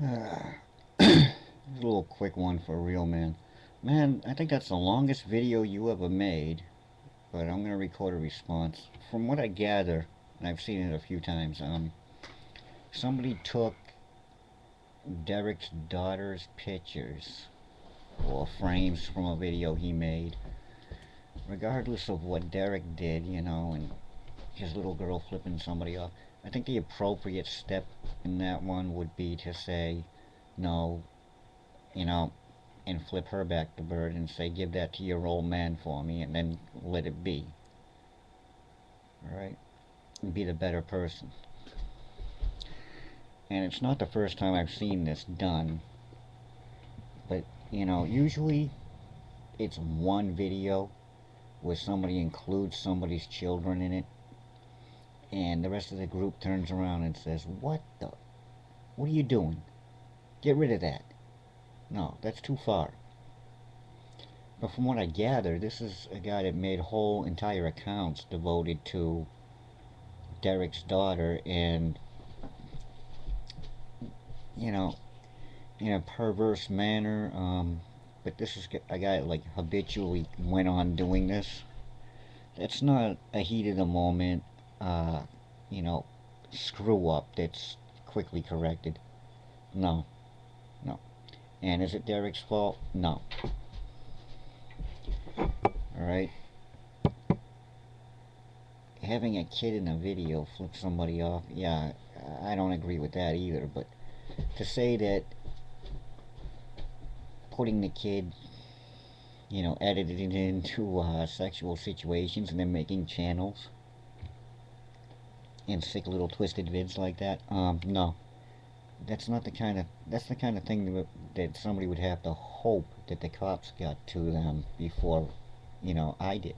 A little quick one for real, man. Man, I think that's the longest video you ever made, but I'm gonna record a response. From what I gather, and I've seen it a few times, somebody took Derek's daughter's pictures or frames from a video he made, regardless of what Derek did, and his little girl flipping somebody off. I think the appropriate step in that one would be to say, no, you know, and flip her back the bird and say, give that to your old man for me, and then let it be. Alright? Be the better person. And it's not the first time I've seen this done, but, usually it's one video where somebody includes somebody's children in it, and the rest of the group turns around and says, what are you doing? Get rid of that. No, that's too far. But from what I gather, this is a guy that made whole entire accounts devoted to Derek's daughter, and, you know, in a perverse manner. But this is a guy that, like, habitually went on doing this. That's not a heat of the moment, uh, you know, screw up that's quickly corrected. No, no. And is it Derek's fault? No. Alright? Having a kid in a video flip somebody off, yeah, I don't agree with that either, but to say that putting the kid, edited into sexual situations and then making channels and sick little twisted vids like that, no. That's the kind of thing that somebody would have to hope that the cops got to them before, I did.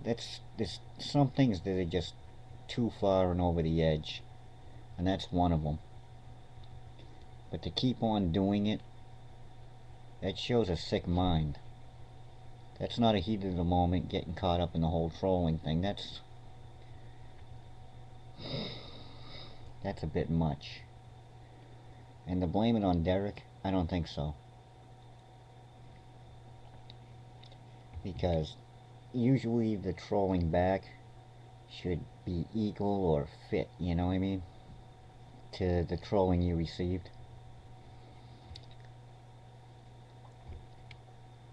There's some things that are just too far and over the edge, and that's one of them. But to keep on doing it, that shows a sick mind. That's not a heat of the moment getting caught up in the whole trolling thing. That's a bit much. And to blame it on Derek, I don't think so. Because usually the trolling back should be equal or fit, you know what I mean? To the trolling you received.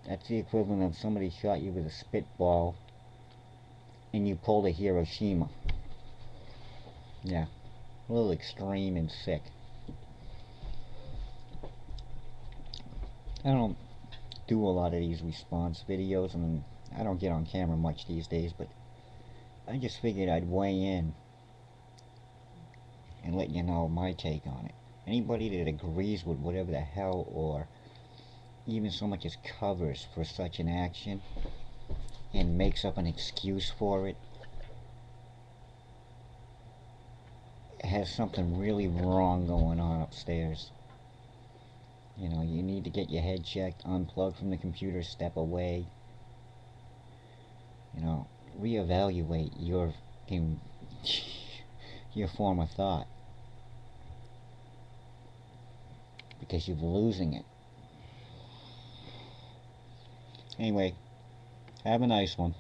That's the equivalent of somebody shot you with a spitball and you pulled a Hiroshima. Yeah, a little extreme and sick. I don't do a lot of these response videos, and I don't get on camera much these days, but I just figured I'd weigh in and let you know my take on it. Anybody that agrees with whatever the hell, or even so much as covers for such an action and makes up an excuse for it, has something really wrong going on upstairs. You need to get your head checked, unplug from the computer, step away. Reevaluate your form of thought, because you're losing it. Anyway, have a nice one.